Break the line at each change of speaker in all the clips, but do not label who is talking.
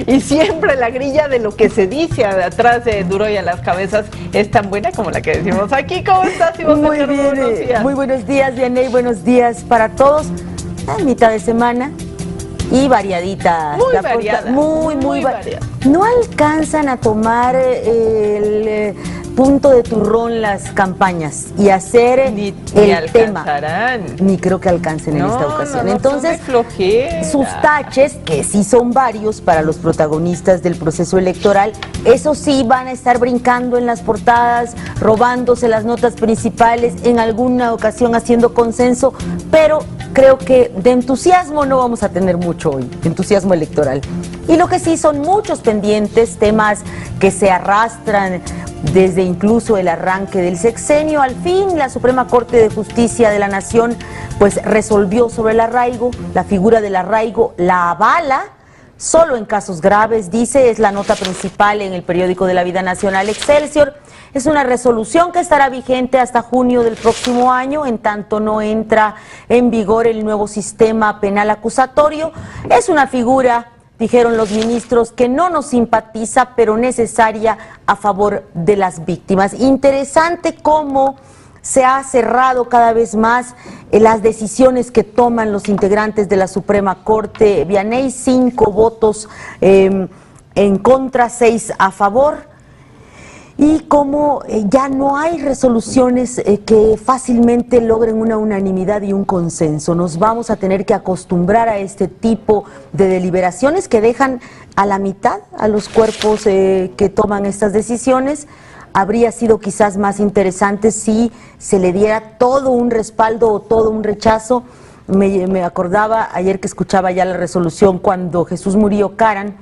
Y siempre la grilla de lo que se dice atrás de Duro y a las cabezas es tan buena como la que decimos aquí. ¿Cómo estás, Ivonne?
Muy bien,
buenos días.
muy buenos días, Vianey, buenos días para todos. A mitad de semana y variadita.
Muy variada.
Muy variada. No alcanzan a tomar el punto de turrón las campañas y hacer el tema. Ni creo que alcancen en esta ocasión. Entonces, sus taches, que sí son varios para los protagonistas del proceso electoral, eso sí van a estar brincando en las portadas, robándose las notas principales, en alguna ocasión haciendo consenso, pero creo que de entusiasmo no vamos a tener mucho hoy, entusiasmo electoral. Y lo que sí son muchos pendientes, temas que se arrastran desde incluso el arranque del sexenio. Al fin, la Suprema Corte de Justicia de la Nación pues resolvió sobre el arraigo, la figura del arraigo la avala solo en casos graves, dice, es la nota principal en el periódico de la vida nacional Excelsior. Es una resolución que estará vigente hasta junio del próximo año, en tanto no entra en vigor el nuevo sistema penal acusatorio. Es una figura, dijeron los ministros, que no nos simpatiza, pero necesaria a favor de las víctimas. Interesante cómo se ha cerrado cada vez más las decisiones que toman los integrantes de la Suprema Corte. Vianey, 5 votos en contra, 6 a favor. Y como ya no hay resoluciones que fácilmente logren una unanimidad y un consenso, nos vamos a tener que acostumbrar a este tipo de deliberaciones que dejan a la mitad a los cuerpos que toman estas decisiones. Habría sido quizás más interesante si se le diera todo un respaldo o todo un rechazo. Me acordaba ayer que escuchaba ya la resolución cuando Jesús Murillo Caram,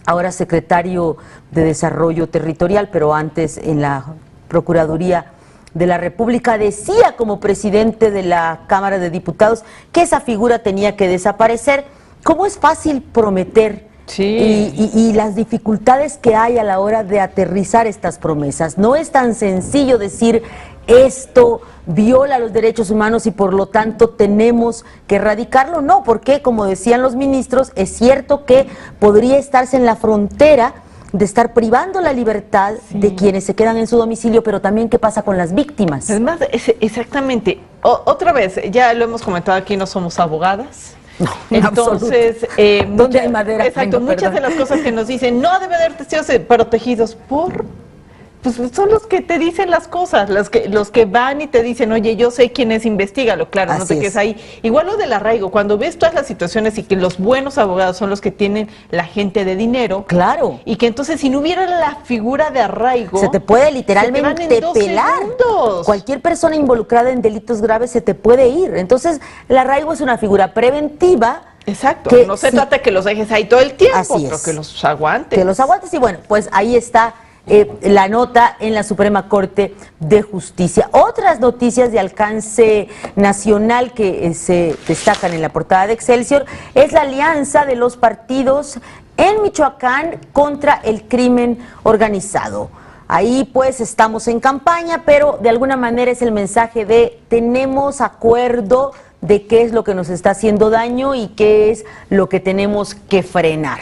ahora secretario de Desarrollo Territorial, pero antes en la Procuraduría de la República, decía como presidente de la Cámara de Diputados que esa figura tenía que desaparecer. ¿Cómo es fácil prometer? Sí. Y las dificultades que hay a la hora de aterrizar estas promesas. No es tan sencillo decir esto viola los derechos humanos y por lo tanto tenemos que erradicarlo. No, porque como decían los ministros, es cierto que podría estarse en la frontera de estar privando la libertad de quienes se quedan en su domicilio, pero también qué pasa con las víctimas.
Además, exactamente, otra vez, ya lo hemos comentado aquí, no somos abogadas.
No,
entonces,
¿dónde hay madera?
Exacto, muchas de las cosas que nos dicen, no debe haber testigos protegidos por... Pues son los que te dicen las cosas, los que van y te dicen, oye, yo sé quién es, investígalo, claro, no te quedes ahí. Igual lo del arraigo, cuando ves todas las situaciones y que los buenos abogados son los que tienen la gente de dinero.
Claro.
Y que entonces si no hubiera la figura de arraigo...
Se te puede literalmente pelar.
Segundos.
Cualquier persona involucrada en delitos graves se te puede ir. entonces, el arraigo es una figura preventiva.
Exacto, no se trata de que los dejes ahí todo el tiempo, pero que los aguantes.
Que los aguantes y bueno, pues ahí está la nota en la Suprema Corte de Justicia. Otras noticias de alcance nacional que se destacan en la portada de Excelsior es la alianza de los partidos en Michoacán contra el crimen organizado. Ahí pues estamos en campaña, pero de alguna manera es el mensaje de tenemos acuerdo de qué es lo que nos está haciendo daño y qué es lo que tenemos que frenar.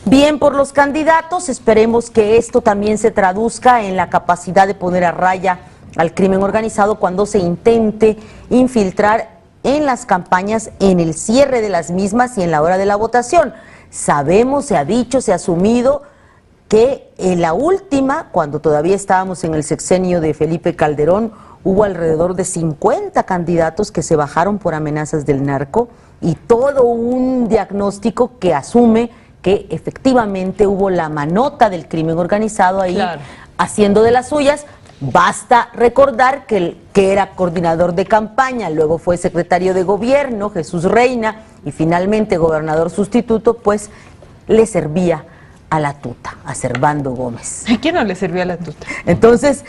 Bien por los candidatos, esperemos que esto también se traduzca en la capacidad de poner a raya al crimen organizado cuando se intente infiltrar en las campañas, en el cierre de las mismas y en la hora de la votación. Sabemos, se ha dicho, se ha asumido que en la última, cuando todavía estábamos en el sexenio de Felipe Calderón, hubo alrededor de 50 candidatos que se bajaron por amenazas del narco y todo un diagnóstico que asume que efectivamente hubo la manota del crimen organizado ahí, claro, haciendo de las suyas. Basta recordar que el que era coordinador de campaña, luego fue secretario de gobierno, Jesús Reina, y finalmente gobernador sustituto, pues le servía a la tuta, a Servando Gómez.
¿A quién no le servía la tuta?
Entonces,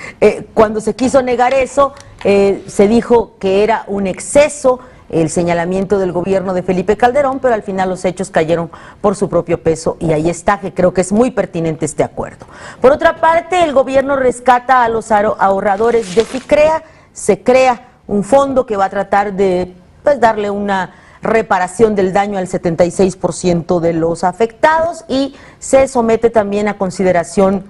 cuando se quiso negar eso, se dijo que era un exceso el señalamiento del gobierno de Felipe Calderón, pero al final los hechos cayeron por su propio peso y ahí está, que creo que es muy pertinente este acuerdo. Por otra parte, el gobierno rescata a los ahorradores de FICREA, se crea un fondo que va a tratar de darle una reparación del daño al 76% de los afectados y se somete también a consideración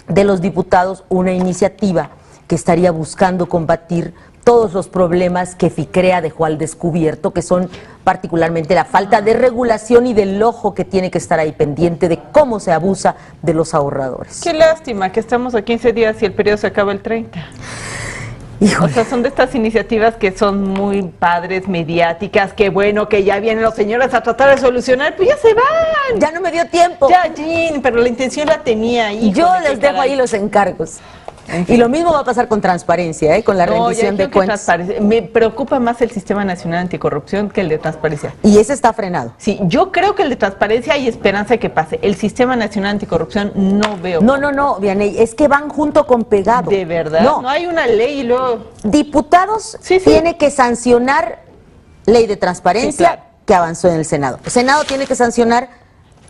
de los diputados una iniciativa que estaría buscando combatir todos los problemas que FICREA dejó al descubierto, que son particularmente la falta de regulación y del ojo que tiene que estar ahí pendiente de cómo se abusa de los ahorradores.
Qué lástima que estamos a 15 días y el periodo se acaba el 30. Híjole. O sea, son de estas iniciativas que son muy padres, mediáticas, que bueno, que ya vienen los señores a tratar de solucionar, pues ya se van.
Ya no me dio tiempo.
Ya, Jean, pero la intención la tenía.
Yo les dejo ahí los encargos. Y lo mismo va a pasar con transparencia, con la rendición de cuentas.
Me preocupa más el Sistema Nacional Anticorrupción que el de transparencia.
Y ese está frenado.
Sí, yo creo que el de transparencia hay esperanza de que pase. El Sistema Nacional Anticorrupción no veo.
No, Vianey, es que van junto con pegado.
¿De verdad? No hay una ley y luego...
Diputados tiene que sancionar ley de transparencia que avanzó en el Senado. El Senado tiene que sancionar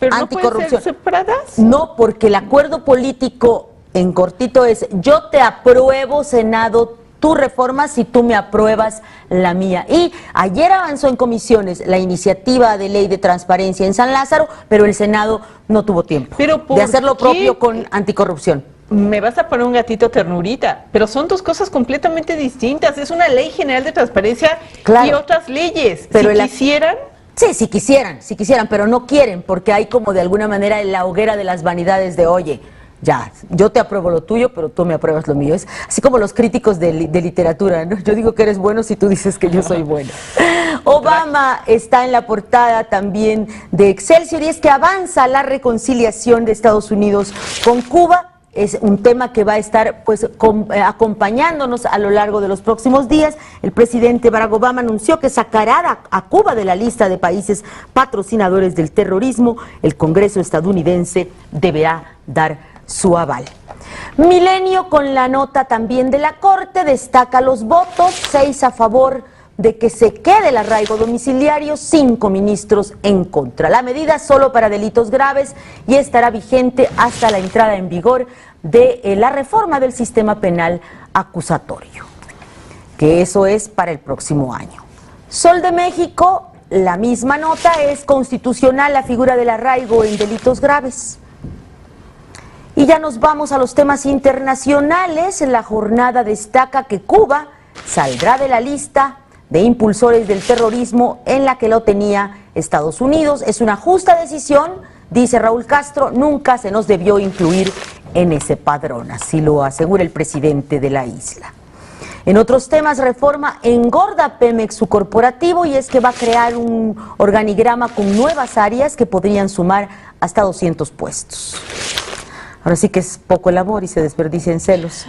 anticorrupción.
¿Pero no pueden ser separadas?
No, porque el acuerdo político en cortito es: yo te apruebo, Senado, tu reforma si tú me apruebas la mía. Y ayer avanzó en comisiones la iniciativa de ley de transparencia en San Lázaro, pero el Senado no tuvo tiempo de hacer lo propio con anticorrupción.
Me vas a poner un gatito ternurita, pero son dos cosas completamente distintas. Es una ley general de transparencia y otras leyes. Pero si quisieran...
Sí, si quisieran, pero no quieren, porque hay como de alguna manera en la hoguera de las vanidades de, oye, ya, yo te apruebo lo tuyo, pero tú me apruebas lo mío. Es así como los críticos de literatura, ¿no? Yo digo que eres bueno si tú dices que yo soy bueno. Obama está en la portada también de Excelsior, y es que avanza la reconciliación de Estados Unidos con Cuba. Es un tema que va a estar acompañándonos a lo largo de los próximos días. El presidente Barack Obama anunció que sacará a Cuba de la lista de países patrocinadores del terrorismo. El Congreso estadounidense deberá dar su aval. Milenio, con la nota también de la Corte, destaca los votos: 6 a favor de que se quede el arraigo domiciliario, 5 ministros en contra. La medida solo para delitos graves y estará vigente hasta la entrada en vigor de la reforma del sistema penal acusatorio, que eso es para el próximo año. Sol de México, la misma nota: es constitucional la figura del arraigo en delitos graves. Y ya nos vamos a los temas internacionales. La jornada destaca que Cuba saldrá de la lista de impulsores del terrorismo en la que lo tenía Estados Unidos. Es una justa decisión, dice Raúl Castro, nunca se nos debió incluir en ese padrón, así lo asegura el presidente de la isla. En otros temas, Reforma engorda Pemex su corporativo, y es que va a crear un organigrama con nuevas áreas que podrían sumar hasta 200 puestos. Ahora sí que es poco el amor y se desperdicia en celos.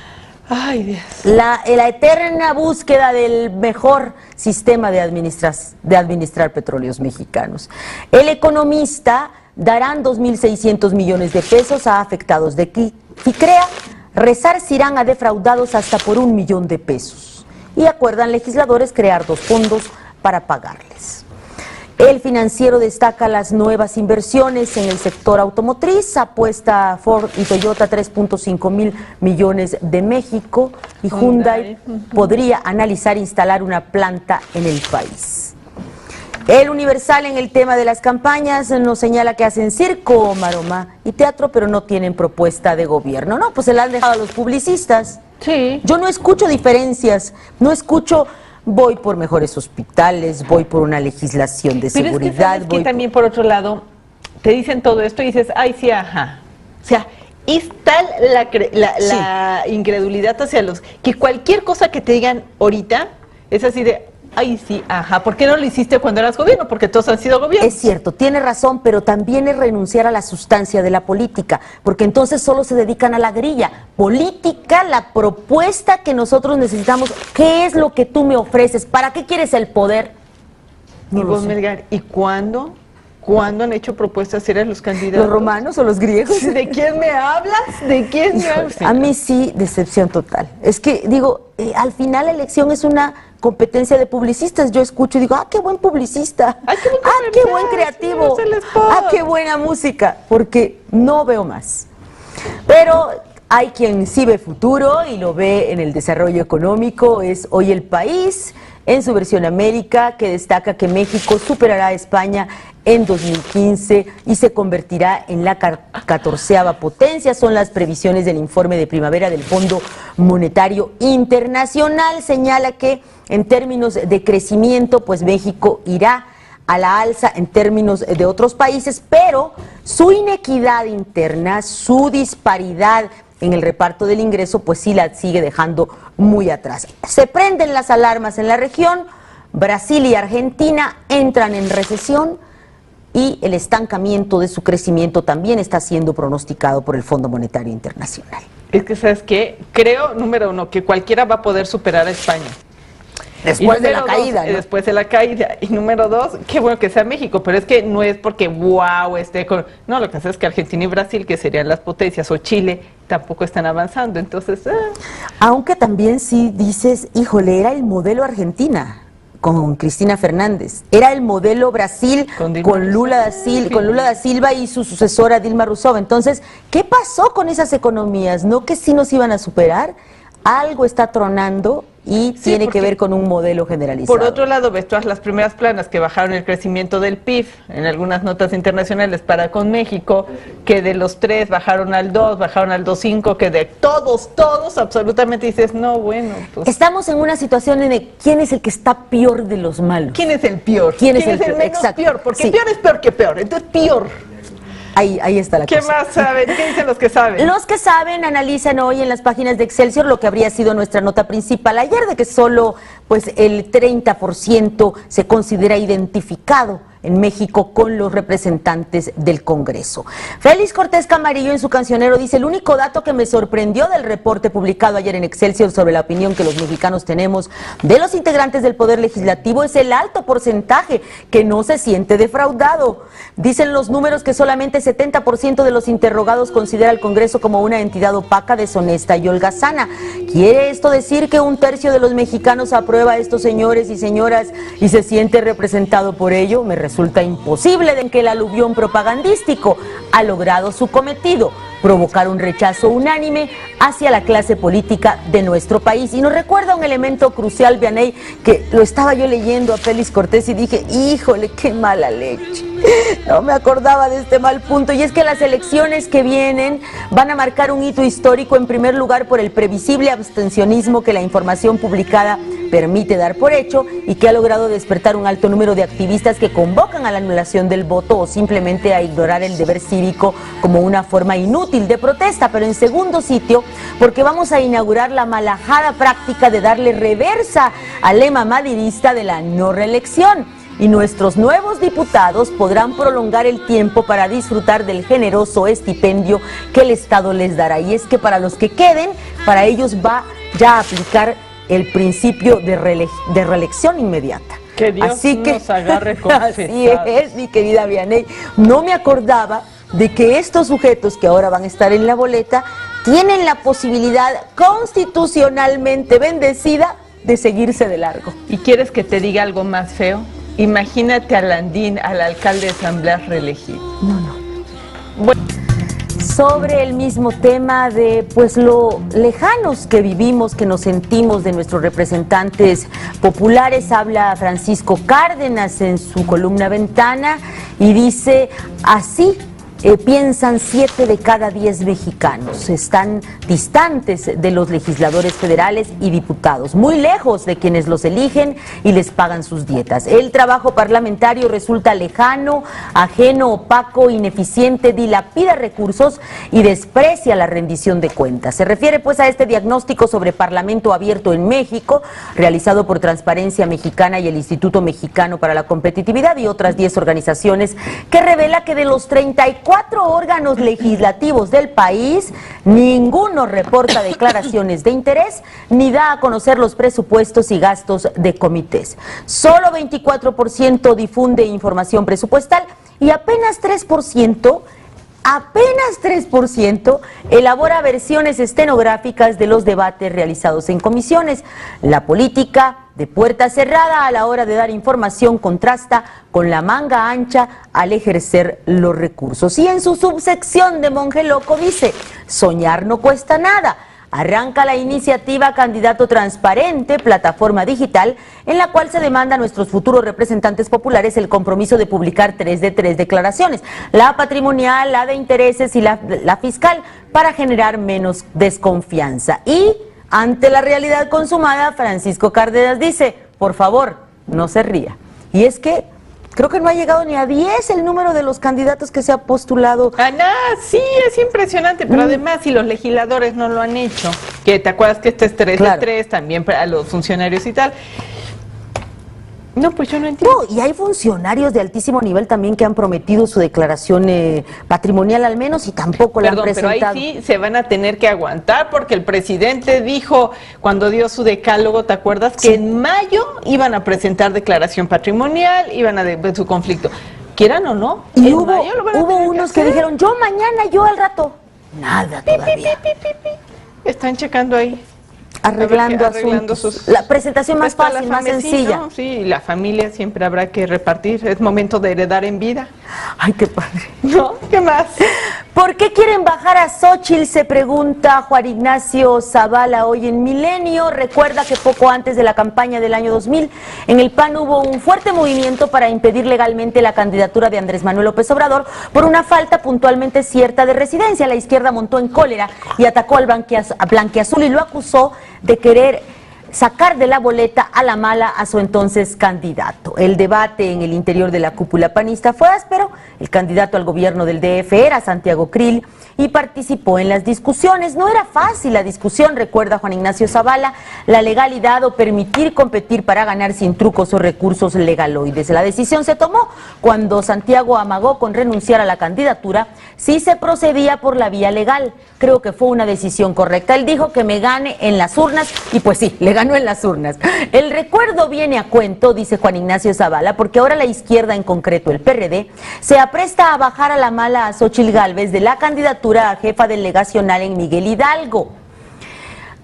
Ay, Dios.
La eterna búsqueda del mejor sistema de administrar petróleos mexicanos. El Economista: darán 2.600 millones de pesos a afectados de FICREA, resarcirán a defraudados hasta por 1 millón de pesos. Y acuerdan legisladores crear 2 fondos para pagarles. El Financiero destaca las nuevas inversiones en el sector automotriz. Apuesta Ford y Toyota 3.5 mil millones de México, y Hyundai podría analizar instalar una planta en el país. El Universal, en el tema de las campañas, nos señala que hacen circo, maroma y teatro, pero no tienen propuesta de gobierno. No, pues se la han dejado a los publicistas.
Sí.
Yo no escucho diferencias, no escucho: voy por mejores hospitales, voy por una legislación de seguridad.
Pero es que también, por otro lado, te dicen todo esto y dices, ay, sí, ajá. O sea, es tal la incredulidad hacia los... que cualquier cosa que te digan ahorita es así de, ay, sí, ajá. ¿Por qué no lo hiciste cuando eras gobierno? Porque todos han sido gobierno.
Es cierto, tiene razón, pero también es renunciar a la sustancia de la política, porque entonces solo se dedican a la grilla. Política, la propuesta que nosotros necesitamos. ¿Qué es lo que tú me ofreces? ¿Para qué quieres el poder?
No y vos, Melgar, ¿y cuándo han hecho propuestas serias los candidatos?
¿Los romanos o los griegos?
¿De quién me hablas? ¿De quién me hablas?
A mí sí, decepción total. Es que, digo, al final la elección es una competencia de publicistas. Yo escucho y digo, qué buen publicista, qué buen creativo, qué buena música, porque no veo más. Pero hay quien sí ve futuro y lo ve en el desarrollo económico. Es hoy El País, en su versión América, que destaca que México superará a España en 2015 y se convertirá en la 14ª potencia. Son las previsiones del informe de primavera del Fondo Monetario Internacional. Señala que en términos de crecimiento, pues México irá a la alza en términos de otros países, pero su inequidad interna, su disparidad en el reparto del ingreso, pues sí la sigue dejando muy atrás. Se prenden las alarmas en la región, Brasil y Argentina entran en recesión y el estancamiento de su crecimiento también está siendo pronosticado por el Fondo Monetario Internacional.
Es que, ¿sabes qué? Creo, número uno, que cualquiera va a poder superar a España.
Después de la caída, ¿no?
Después de la caída. Y número dos, qué bueno que sea México, pero es que no es porque, wow, no, lo que pasa es que Argentina y Brasil, que serían las potencias, o Chile, tampoco están avanzando, entonces...
Aunque también sí dices, híjole, era el modelo Argentina con Cristina Fernández, era el modelo Brasil con Lula da Silva y su sucesora Dilma Rousseff. Entonces, ¿qué pasó con esas economías? ¿No que sí nos iban a superar? Algo está tronando y sí, tiene que ver con un modelo generalizado.
Por otro lado, ves todas las primeras planas que bajaron el crecimiento del PIB en algunas notas internacionales para con México, que de los 3 bajaron al 2, bajaron al 2.5, que de todos, absolutamente dices, no, bueno. Pues.
Estamos en una situación en de quién es el que está peor de los malos.
¿Quién es el peor?
¿Quién es el
menos peor? Porque peor es peor que peor, entonces peor.
Ahí está la cosa.
¿Qué más saben? ¿Qué dicen los que saben?
Los que saben analizan hoy en las páginas de Excelsior lo que habría sido nuestra nota principal ayer, de que solo pues el 30% se considera identificado en México con los representantes del Congreso. Félix Cortés Camarillo en su cancionero dice: el único dato que me sorprendió del reporte publicado ayer en Excelsior sobre la opinión que los mexicanos tenemos de los integrantes del Poder Legislativo es el alto porcentaje que no se siente defraudado. Dicen los números que solamente 70% de los interrogados considera al Congreso como una entidad opaca, deshonesta y holgazana. ¿Quiere esto decir que 1/3 de los mexicanos aprueba a estos señores y señoras y se siente representado por ello? Me resulta imposible de que el aluvión propagandístico ha logrado su cometido, provocar un rechazo unánime hacia la clase política de nuestro país. Y nos recuerda un elemento crucial, Vianey, que lo estaba yo leyendo a Félix Cortés y dije, híjole, qué mala leche. No me acordaba de este mal punto, y es que las elecciones que vienen van a marcar un hito histórico, en primer lugar por el previsible abstencionismo que la información publicada permite dar por hecho y que ha logrado despertar un alto número de activistas que convocan a la anulación del voto o simplemente a ignorar el deber cívico como una forma inútil de protesta. Pero en segundo sitio, porque vamos a inaugurar la malajada práctica de darle reversa al lema madridista de la no reelección. Y nuestros nuevos diputados podrán prolongar el tiempo para disfrutar del generoso estipendio que el Estado les dará. Y es que para los que queden, para ellos va ya a aplicar el principio de reelección inmediata.
Que Dios
así que,
nos agarre confesados.
Así es, mi querida Vianey. No me acordaba de que estos sujetos que ahora van a estar en la boleta tienen la posibilidad constitucionalmente bendecida de seguirse de largo.
¿Y quieres que te diga algo más feo? Imagínate a Landín, al alcalde de San Blas reelegido.
No. Bueno. Sobre el mismo tema de pues lo lejanos que vivimos, que nos sentimos de nuestros representantes populares, habla Francisco Cárdenas en su columna Ventana y dice así: piensan 7 de cada 10 mexicanos, están distantes de los legisladores federales y diputados, muy lejos de quienes los eligen y les pagan sus dietas. El trabajo parlamentario resulta lejano, ajeno, opaco, ineficiente, dilapida recursos y desprecia la rendición de cuentas. Se refiere pues a este diagnóstico sobre Parlamento Abierto en México, realizado por Transparencia Mexicana y el Instituto Mexicano para la Competitividad y otras 10 organizaciones, que revela que de los 34 órganos legislativos del país, ninguno reporta declaraciones de interés ni da a conocer los presupuestos y gastos de comités. Solo 24% difunde información presupuestal y apenas 3% elabora versiones estenográficas de los debates realizados en comisiones. La política de puerta cerrada a la hora de dar información contrasta con la manga ancha al ejercer los recursos. Y en su subsección de Monje Loco dice: soñar no cuesta nada, arranca la iniciativa Candidato Transparente, plataforma digital, en la cual se demanda a nuestros futuros representantes populares el compromiso de publicar 3 de 3 declaraciones, la patrimonial, la de intereses y la fiscal, para generar menos desconfianza. Y ante la realidad consumada, Francisco Cárdenas dice, por favor, no se ría. Y es que creo que no ha llegado ni a 10 el número de los candidatos que se ha postulado.
Ana, sí, es impresionante, pero además si los legisladores no lo han hecho, que te acuerdas que este es 3 de 3 también para los funcionarios y tal. No, pues yo no entiendo.
No, y hay funcionarios de altísimo nivel también que han prometido su declaración patrimonial al menos y tampoco la han presentado.
Pero ahí sí se van a tener que aguantar porque el presidente dijo cuando dio su decálogo, ¿te acuerdas? Que en mayo iban a presentar declaración patrimonial, iban a ver su conflicto. Quieran o no.
Y hubo unos que dijeron, yo mañana, yo al rato. Nada todavía.
Están checando ahí.
Arreglando asuntos. La presentación más fácil, más sencilla.
¿No? Sí, la familia siempre habrá que repartir. Es momento de heredar en vida.
Ay, qué padre.
¿No? ¿Qué más?
¿Por qué quieren bajar a Xóchitl? Se pregunta Juan Ignacio Zavala hoy en Milenio. Recuerda que poco antes de la campaña del año 2000, en el PAN hubo un fuerte movimiento para impedir legalmente la candidatura de Andrés Manuel López Obrador por una falta puntualmente cierta de residencia. La izquierda montó en cólera y atacó al blanquiazul y lo acusó de querer sacar de la boleta a la mala a su entonces candidato. El debate en el interior de la cúpula panista fue áspero. El candidato al gobierno del DF era Santiago Krill y participó en las discusiones. No era fácil la discusión, recuerda Juan Ignacio Zavala, la legalidad o permitir competir para ganar sin trucos o recursos legaloides. La decisión se tomó cuando Santiago amagó con renunciar a la candidatura si se procedía por la vía legal. Creo que fue una decisión correcta. Él dijo que me gane en las urnas y pues sí, le ganó en las urnas. El recuerdo viene a cuento, dice Juan Ignacio Zavala, porque ahora la izquierda, en concreto el PRD, se apresta a bajar a la mala a Xóchitl Gálvez de la candidatura a jefa delegacional en Miguel Hidalgo.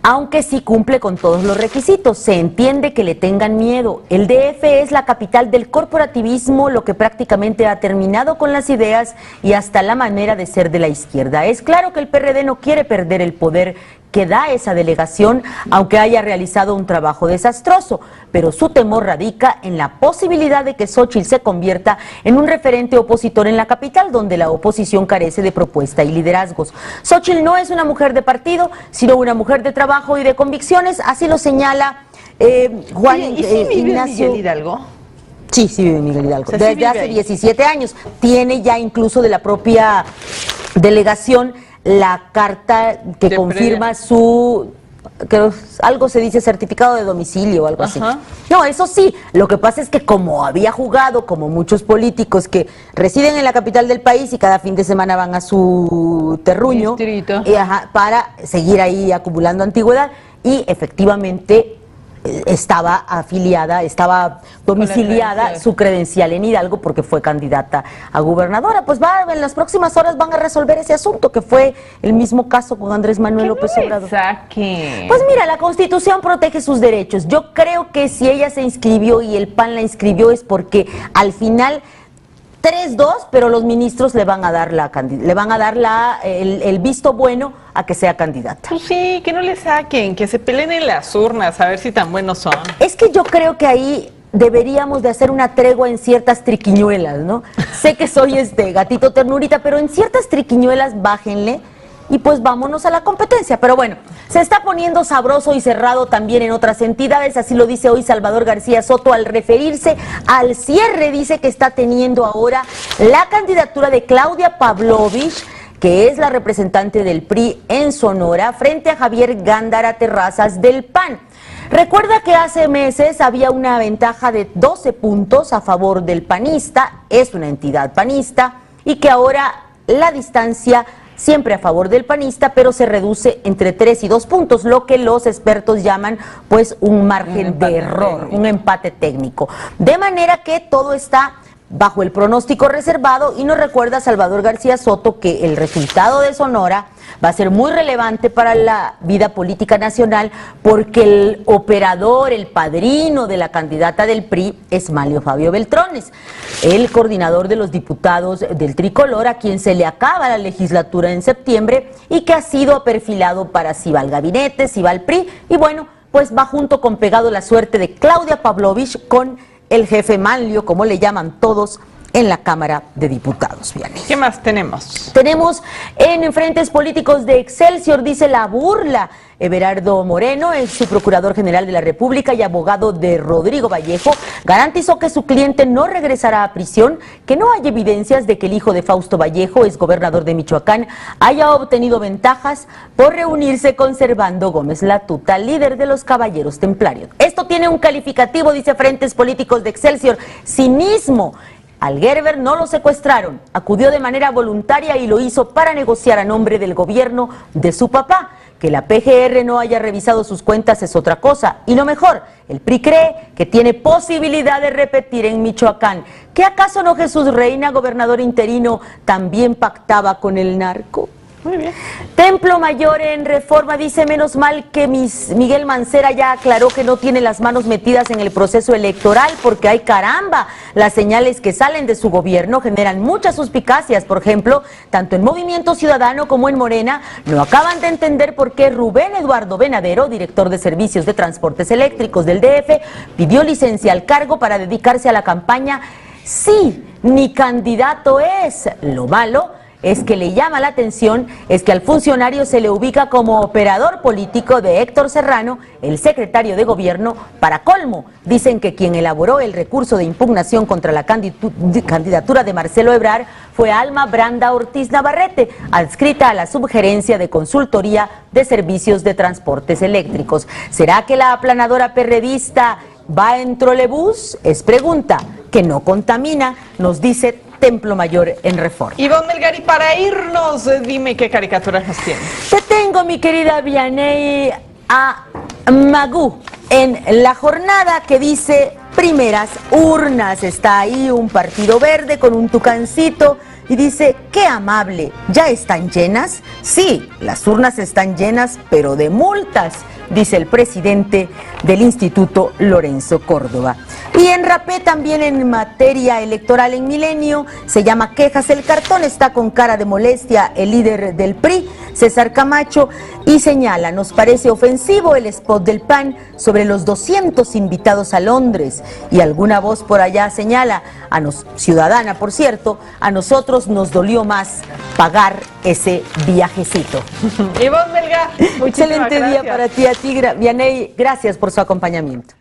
Aunque sí cumple con todos los requisitos, se entiende que le tengan miedo. El DF es la capital del corporativismo, lo que prácticamente ha terminado con las ideas y hasta la manera de ser de la izquierda. Es claro que el PRD no quiere perder el poder que da esa delegación, aunque haya realizado un trabajo desastroso, pero su temor radica en la posibilidad de que Xóchitl se convierta en un referente opositor en la capital, donde la oposición carece de propuesta y liderazgos. Xóchitl no es una mujer de partido, sino una mujer de trabajo y de convicciones, así lo señala Juan Ignacio.
Miguel Hidalgo?
Sí, sí vive Miguel Hidalgo,
o sea,
desde hace 17 años. Tiene ya incluso de la propia delegación la carta que confirma su, algo se dice certificado de domicilio o algo así. No, eso sí, lo que pasa es que como había jugado, como muchos políticos que residen en la capital del país y cada fin de semana van a su terruño para seguir ahí acumulando antigüedad, y efectivamente estaba afiliada, estaba domiciliada su credencial en Hidalgo porque fue candidata a gobernadora. Pues en las próximas horas van a resolver ese asunto, que fue el mismo caso con Andrés Manuel López Obrador. Pues mira, la Constitución protege sus derechos. Yo creo que si ella se inscribió y el PAN la inscribió es porque al final 3-2, pero los ministros le van a dar el visto bueno a que sea candidata.
Pues sí, que no le saquen, que se peleen en las urnas a ver si tan buenos son.
Es que yo creo que ahí deberíamos de hacer una tregua en ciertas triquiñuelas, ¿no? Sé que soy gatito ternurita, pero en ciertas triquiñuelas bájenle y pues vámonos a la competencia. Pero bueno, se está poniendo sabroso y cerrado también en otras entidades, así lo dice hoy Salvador García Soto al referirse al cierre, dice que está teniendo ahora la candidatura de Claudia Pavlovich, que es la representante del PRI en Sonora, frente a Javier Gándara Terrazas del PAN. Recuerda que hace meses había una ventaja de 12 puntos a favor del panista, es una entidad panista, y que ahora la distancia siempre a favor del panista, pero se reduce entre 3 y 2 puntos, lo que los expertos llaman pues un margen de error, un empate técnico. De manera que todo está bajo el pronóstico reservado, y nos recuerda Salvador García Soto que el resultado de Sonora va a ser muy relevante para la vida política nacional, porque el operador, el padrino de la candidata del PRI es Manlio Fabio Beltrones, el coordinador de los diputados del Tricolor, a quien se le acaba la legislatura en septiembre y que ha sido perfilado para si va al gabinete, si va al PRI, y bueno, pues va junto con pegado la suerte de Claudia Pavlovich con el jefe Manlio, como le llaman todos, en la Cámara de Diputados. Vianney.
¿Qué más tenemos?
Tenemos en frentes políticos de Excelsior, dice la burla. Everardo Moreno, el subprocurador general de la República y abogado de Rodrigo Vallejo, garantizó que su cliente no regresará a prisión, que no hay evidencias de que el hijo de Fausto Vallejo, ex gobernador de Michoacán, haya obtenido ventajas por reunirse con Servando Gómez Latuta, líder de los Caballeros Templarios. Esto tiene un calificativo, dice frentes políticos de Excelsior: cinismo. Al Gerber no lo secuestraron, acudió de manera voluntaria y lo hizo para negociar a nombre del gobierno de su papá. Que la PGR no haya revisado sus cuentas es otra cosa. Y lo mejor, el PRI cree que tiene posibilidad de repetir en Michoacán. ¿Que acaso no Jesús Reina, gobernador interino, también pactaba con el narco?
Muy bien.
Templo Mayor en Reforma dice: menos mal que Miguel Mancera ya aclaró que no tiene las manos metidas en el proceso electoral, porque hay caramba, las señales que salen de su gobierno generan muchas suspicacias. Por ejemplo, tanto en Movimiento Ciudadano como en Morena no acaban de entender por qué Rubén Eduardo Venadero, director de Servicios de Transportes Eléctricos del DF, pidió licencia al cargo para dedicarse a la campaña. Sí, ni candidato es. Lo malo es que le llama la atención es que al funcionario se le ubica como operador político de Héctor Serrano, el secretario de gobierno. Para colmo, dicen que quien elaboró el recurso de impugnación contra la candidatura de Marcelo Ebrard fue Alma Branda Ortiz Navarrete, adscrita a la Subgerencia de Consultoría de Servicios de Transportes Eléctricos. ¿Será que la aplanadora perredista va en trolebús? Es pregunta que no contamina, nos dice Templo Mayor en Reforma.
Ivonne Melgar, y para irnos, dime qué caricaturas nos tienes.
Te tengo, mi querida Vianney, a Magú en La Jornada, que dice: primeras urnas. Está ahí un partido verde con un tucancito y dice: qué amable, ¿ya están llenas? Sí, las urnas están llenas, pero de multas, dice el presidente del Instituto Lorenzo Córdoba. Y en Rapé, también en materia electoral en Milenio, se llama Quejas. El cartón está con cara de molestia el líder del PRI, César Camacho, y señala: nos parece ofensivo el spot del PAN sobre los 200 invitados a Londres. Y alguna voz por allá señala, ciudadana por cierto, a nosotros nos dolió más pagar ese viajecito.
Ivonne Melgar,
excelente día para ti, Vianney, gracias por su acompañamiento.